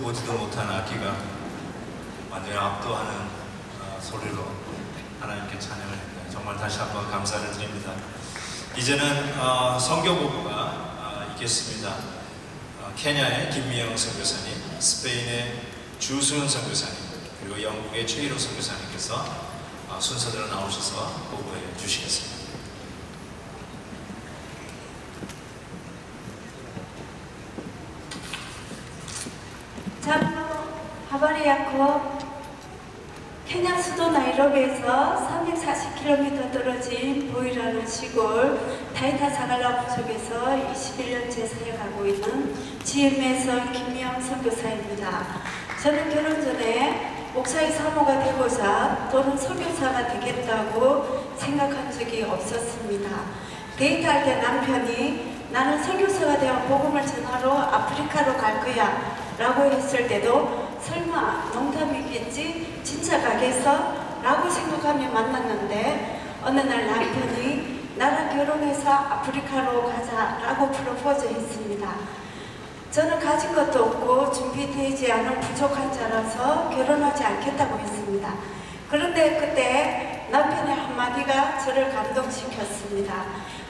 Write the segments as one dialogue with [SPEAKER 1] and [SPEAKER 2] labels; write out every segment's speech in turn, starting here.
[SPEAKER 1] 보지도 못한 악기가 완전히 압도하는 소리로 하나님께 찬양을 했네요. 정말 다시 한번 감사를 드립니다. 이제는 선교부가 있겠습니다. 케냐의 김미영 선교사님, 스페인의 주수은 선교사님, 그리고 영국의 최일호 선교사님께서 순서대로 나오셔서 보고해 주시겠습니다.
[SPEAKER 2] habari yako 케냐 수도 나이로비에서 340km 떨어진 보이라는 시골 타이타 사갈라 부족에서 21년째 사역하고 있는 GM에서 김미영 선교사입니다. 저는 결혼 전에 목사의 사모가 되고자 또는 선교사가 되겠다고 생각한 적이 없었습니다. 데이트할 때 남편이 나는 선교사가 되어 복음을 전하러 아프리카로 갈 거야 라고 했을 때도 설마 농담이겠지? 진짜 가겠어? 라고 생각하며 만났는데 어느 날 남편이 나랑 결혼해서 아프리카로 가자 라고 프로포즈 했습니다. 저는 가진 것도 없고 준비되지 않은 부족한 자라서 결혼하지 않겠다고 했습니다. 그런데 그때 남편의 한마디가 저를 감동시켰습니다.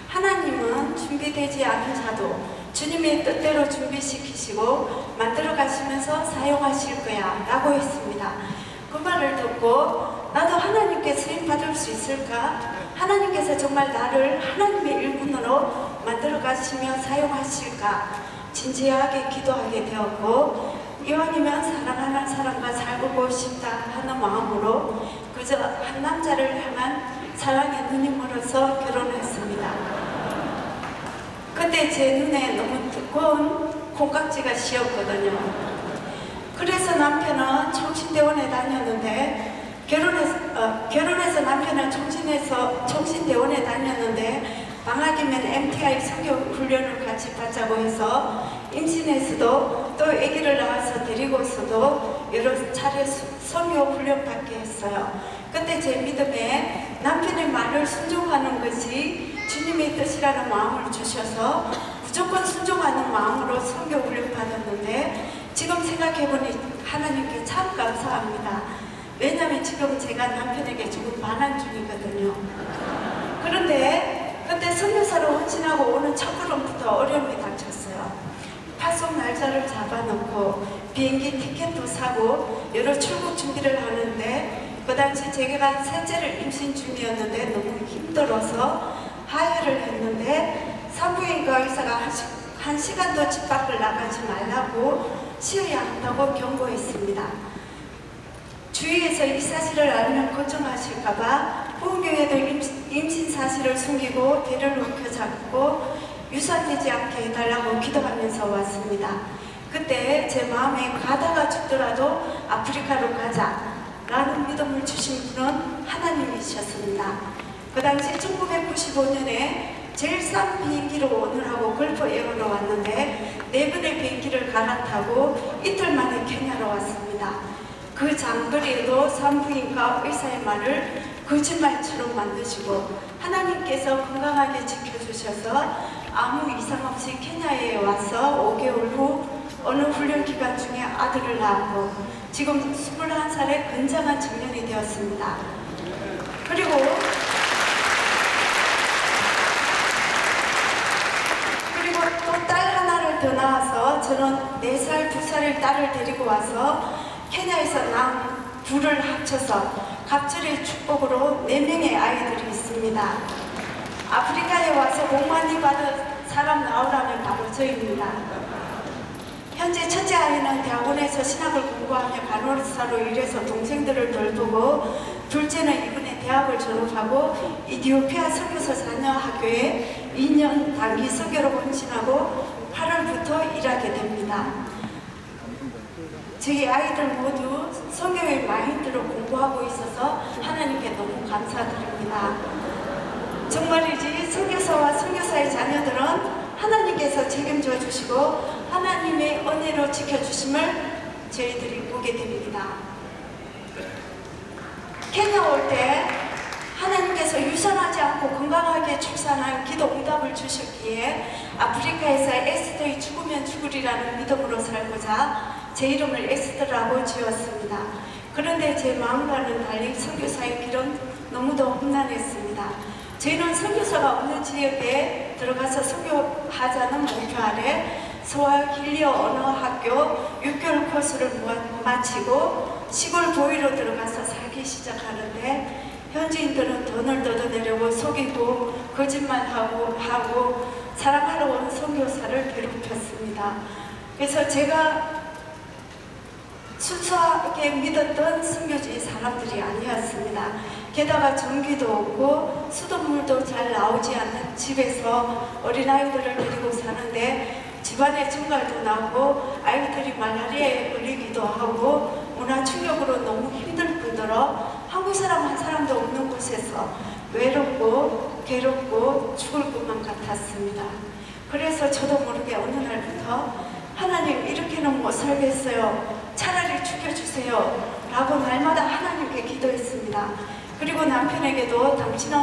[SPEAKER 2] 하나님은 준비되지 않은 자도 주님의 뜻대로 준비시키시고 만들어 가시면서 사용하실 거야 라고 했습니다. 그 말을 듣고 나도 하나님께 쓰임받을 수 있을까? 하나님께서 정말 나를 하나님의 일꾼으로 만들어 가시며 사용하실까? 진지하게 기도하게 되었고 이왕이면 사랑하는 사람과 살고 싶다 하는 마음으로 그저 한 남자를 향한 사랑의 누님으로서 결혼했습니다. 그때 제 눈에 너무 두꺼운 콩깍지가 씌었거든요. 그래서 남편은 청신대원에 다녔는데 결혼해서 남편은 청신대원에 다녔는데 방학이면 MTI 선교 훈련을 같이 받자고 해서 임신해서도 또 아기를 낳아서 데리고서도 여러 차례 선교 훈련 받게 했어요. 그때 제 믿음에 남편의 말을 순종하는 것이 주님의 뜻이라는 마음을 주셔서 무조건 순종하는 마음으로 선교 훈련 받았는데 지금 생각해보니 하나님께 참 감사합니다. 왜냐하면 지금 제가 남편에게 조금 반항 중이거든요. 그런데 그때 선교사로 헌신하고 오는 첫걸음부터 어려움이 닥쳤어요. 파송 날짜를 잡아놓고 비행기 티켓도 사고 여러 출국 준비를 하는데 그 당시 제가 셋째를 임신 중이었는데 너무 힘들어서 하혈을 했는데 산부인과 의사가 한 시간도 집 밖을 나가지 말라고 쉬어야 한다고 경고했습니다. 주위에서 이 사실을 알면 걱정하실까봐 부모교회도 임신 사실을 숨기고 대를 움켜잡고 유산되지 않게 해달라고 기도하면서 왔습니다. 그때 제 마음에 가다가 죽더라도 아프리카로 가자 라는 믿음을 주신 분은 하나님이셨습니다. 그 당시 1995년에 제일 싼 비행기로 오느라고 걸프 에어로 왔는데 4번의 비행기를 갈아타고 이틀 만에 케냐로 왔습니다. 그 장거리에도 산부인과 의사의 말을 거짓말처럼 만드시고 하나님께서 건강하게 지켜주셔서 아무 이상 없이 케냐에 와서 5개월 후 어느 훈련 기간 중에 아들을 낳았고 지금 21살의 건장한 청년이 되었습니다. 그리고 또 딸 하나를 더 낳아서 저는 4살, 2살의 딸을 데리고 와서 케냐에서 낳은 둘을 합쳐서 갑절의 축복으로 4명의 아이들이 있습니다. 아프리카에 와서 복 많이 받은 사람 나오라면 바로 저입니다. 현재 첫째 아이는 대학원에서 신학을 공부하며 간호사로 일해서 동생들을 돌보고 둘째는 이번에 대학을 졸업하고 이디오피아 선교사 자녀학교에 2년 단기 선교로 헌신하고 8월부터 일하게 됩니다. 저희 아이들 모두 선교의 마인드로 공부하고 있어서 하나님께 너무 감사드립니다. 정말이지 선교사와 선교사의 자녀들은 하나님께서 책임져 주시고 하나님의 은혜로 지켜주심을 저희들이 보게 됩니다. 케냐 올 때 하나님께서 유산하지 않고 건강하게 출산한 기도 응답을 주셨기에 아프리카에서 에스더의 죽으면 죽으리라는 믿음으로 살고자 제 이름을 에스더라고 지었습니다. 그런데 제 마음과는 달리 선교사의 길은 너무도 험난했습니다. 저희는 선교사가 없는 지역에 들어가서 선교하자는 목표 아래 소아길리어 언어학교 6개월 코스를 마치고 시골 보위로 들어가서 살기 시작하는데 현지인들은 돈을 걷어내려고 속이고 거짓말하고 사랑하러 온 선교사를 괴롭혔습니다. 그래서 제가 순수하게 믿었던 선교지 사람들이 아니었습니다. 게다가 전기도 없고 수돗물도 잘 나오지 않는 집에서 어린아이들을 데리고 사는데 집안에 증갈도 나고 아이들이 말라리아에 걸리기도 하고 문화 충격으로 너무 힘들 뿐더러 한국 사람 한 사람도 없는 곳에서 외롭고 괴롭고 죽을 것만 같았습니다. 그래서 저도 모르게 어느 날부터 하나님 이렇게는 못 살겠어요. 차라리 죽여주세요. 라고 날마다 하나님께 기도했습니다. 그리고 남편에게도 당신은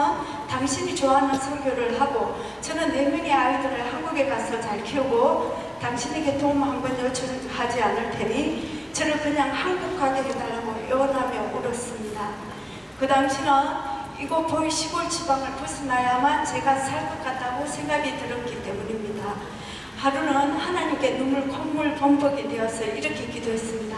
[SPEAKER 2] 당신이 좋아하는 선교를 하고 저는 4명의 아이들을 한국에 가서 잘 키우고 당신에게 도움 한번 요청하지 않을 테니 저를 그냥 한국 가게 해달라고 애원하며 울었습니다. 그 당시는 이곳 보이 시골 지방을 벗어나야만 제가 살 것 같다고 생각이 들었기 때문입니다. 하루는 하나님께 눈물 콧물 범벅이 되어서 이렇게 기도했습니다.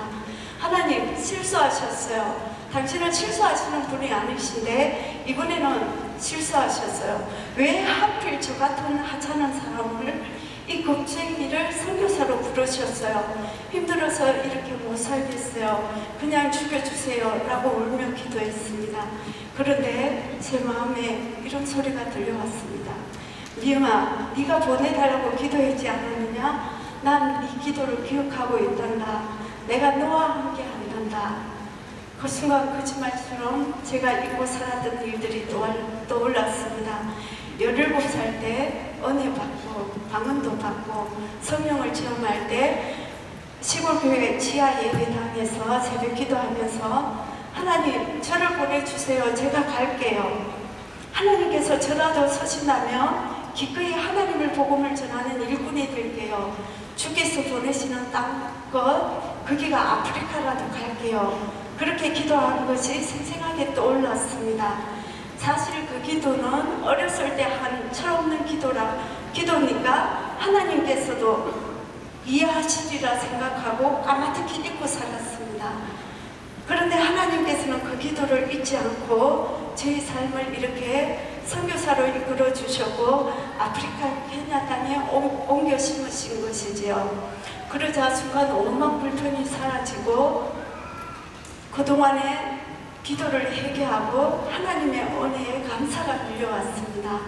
[SPEAKER 2] 하나님, 실수하셨어요. 당신은 실수하시는 분이 아니신데 이번에는 실수하셨어요. 왜 하필 저 같은 하찮은 사람을 이 겁쟁이를 선교사로 부르셨어요. 힘들어서 이렇게 못 살겠어요. 그냥 죽여주세요. 라고 울며 기도했습니다. 그런데 제 마음에 이런 소리가 들려왔습니다. 미영아, 네가 보내달라고 기도했지 않았느냐? 난 네 기도를 기억하고 있단다. 내가 너와 함께 한단다. 그 순간 거짓말처럼 제가 잊고 살았던 일들이 떠올랐습니다. 17살 때 은혜 받고 방언도 받고 성령을 체험할 때 시골교회 지하 예배당에서 새벽 기도하면서 하나님 저를 보내주세요. 제가 갈게요. 하나님께서 저라도 서신다면 기꺼이 하나님을 복음을 전하는 일꾼이 될게요. 주께서 보내시는 땅끝 거기가 아프리카라도 갈게요. 그렇게 기도한 것이 생생하게 떠올랐습니다. 사실 그 기도는 어렸을 때 한 철없는 기도니까 하나님께서도 이해하시리라 생각하고 까마득히 잊고 살았습니다. 그런데 하나님께서는 그 기도를 잊지 않고 저희 삶을 이렇게 선교사로 이끌어 주셨고 아프리카 케냐 땅에 옮겨 심으신 것이지요. 그러자 순간 온갖 불편이 사라지고 그동안에 기도를 회개하고 하나님의 은혜에 감사가 밀려왔습니다.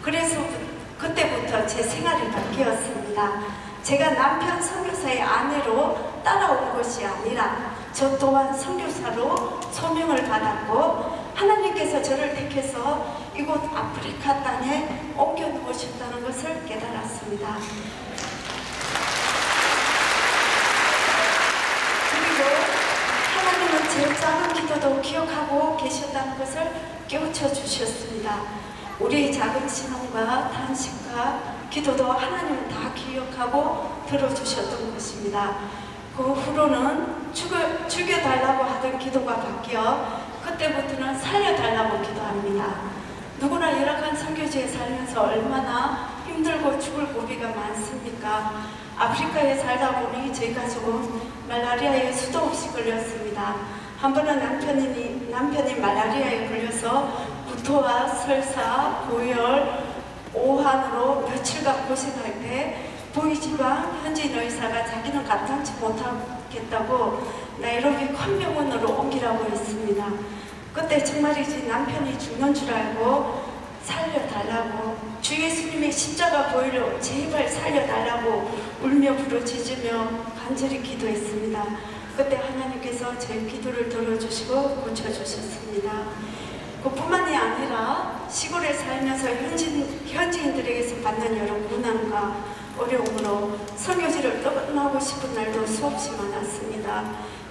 [SPEAKER 2] 그래서 그때부터 제 생활이 바뀌었습니다. 제가 남편 선교사의 아내로 따라온 것이 아니라 저 또한 선교사로 소명을 받았고 하나님께서 저를 택해서 이곳 아프리카 땅에 옮겨 놓으셨다는 것을 깨달았습니다. 그리고 하나님은 제 작은 기도도 기억하고 계셨다는 것을 깨우쳐 주셨습니다. 우리의 작은 신앙과 탄식과 기도도 하나님은 다 기억하고 들어주셨던 것입니다. 그 후로는 죽여달라고 하던 기도가 바뀌어 그때부터는 살려달라고 기도합니다. 누구나 열악한 선교지에 살면서 얼마나 힘들고 죽을 고비가 많습니까? 아프리카에 살다 보니 저희 가족은 말라리아에 수도 없이 걸렸습니다. 한 번은 남편이 말라리아에 걸려서 구토와 설사, 고열, 오한으로 며칠간 고생할 때 보이지만 현지인 의사가 자기는 감당치 못하겠다고 나이로비 큰 병원으로 옮기라고 했습니다. 그때 정말이지 남편이 죽는 줄 알고 살려달라고 주 예수님의 십자가 보이려 제발 살려달라고 울며 부르짖으며 간절히 기도했습니다. 그때 하나님께서 제 기도를 들어주시고 고쳐주셨습니다. 그뿐만이 아니라 시골에 살면서 현지인들에게서 받는 여러 고난과 어려움으로 선교지를 떠나고 싶은 날도 수없이 많았습니다.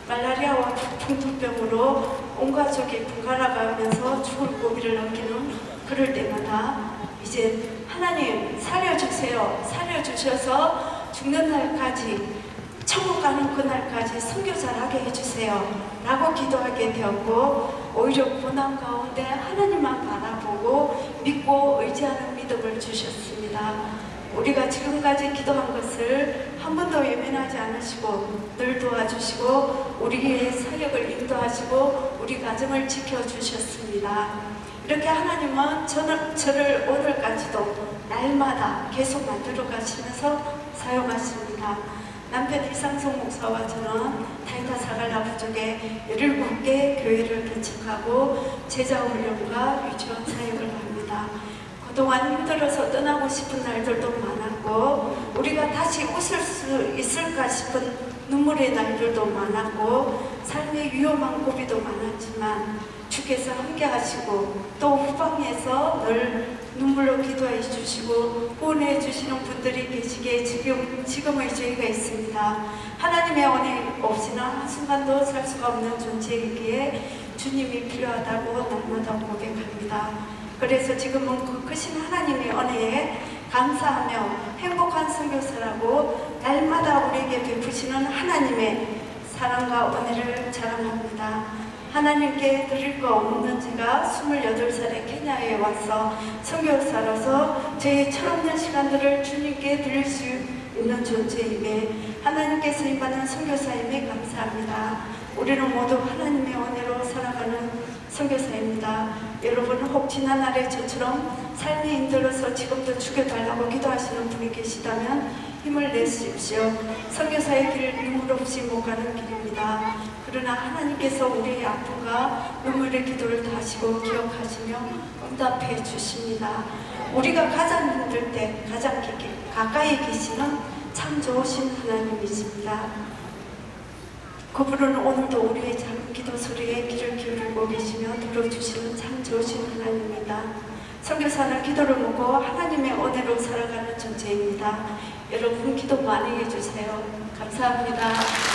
[SPEAKER 2] 말라리아와 풍토병으로 온 가족이 번갈아가면서 죽을 고비를 넘기는 그럴 때마다 이제 하나님 살려주세요. 살려주셔서 죽는 날까지 천국 가는 그날까지 선교사를 하게 해주세요 라고 기도하게 되었고, 오히려 고난 가운데 하나님만 바라보고 믿고 의지하는 믿음을 주셨습니다. 우리가 지금까지 기도한 것을 한 번도 외면하지 않으시고 늘 도와주시고 우리의 사역을 인도하시고 우리 가정을 지켜주셨습니다. 이렇게 하나님은 저를 오늘까지도 날마다 계속 만들어 가시면서 사용하십니다. 남편 이상성 목사와 저는 타이타 사갈라 부족에 17개 교회를 개척하고 제자훈련과 유치원 사역을 합니다. 그동안 힘들어서 떠나고 싶은 날들도 많았고, 우리가 다시 웃을 수 있을까 싶은 눈물의 날들도 많았고, 삶의 위험한 고비도 많았지만 주께서 함께 하시고 또 후방에서 늘 눈물로 기도해 주시고 후원해 주시는 분들이 계시기에 지금의 저희가 있습니다. 하나님의 은혜 없이는 한순간도 살 수가 없는 존재이기에 주님이 필요하다고 날마다 고백합니다. 그래서 지금은 그 크신 하나님의 은혜에 감사하며 행복한 선교사라고 날마다 우리에게 베푸시는 하나님의 사랑과 은혜를 자랑합니다. 하나님께 드릴 거 없는 제가 28살에 케냐에 와서 선교사로서 저의 철없는 시간들을 주님께 드릴 수 있는 존재임에 하나님께서 임하는 선교사임에 감사합니다. 우리는 모두 하나님의 은혜로 살아가는 선교사입니다. 여러분, 혹 지난날에 저처럼 삶이 힘들어서 지금도 죽여달라고 기도하시는 분이 계시다면 힘을 내십시오. 선교사의 길 눈물 없이 못 가는 길입니다. 그러나 하나님께서 우리의 아픔과 눈물의 기도를 다시고 기억하시며 응답해 주십니다. 우리가 가장 힘들 때 가장 가까이 계시는 참 좋으신 하나님이십니다. 그분은 오늘도 우리의 작은 기도 소리에 귀를 기울이고 계시며 들어주시는 참 좋으신 하나님입니다. 선교사는 기도를 먹고 하나님의 은혜로 살아가는 존재입니다. 여러분 기도 많이 해주세요. 감사합니다.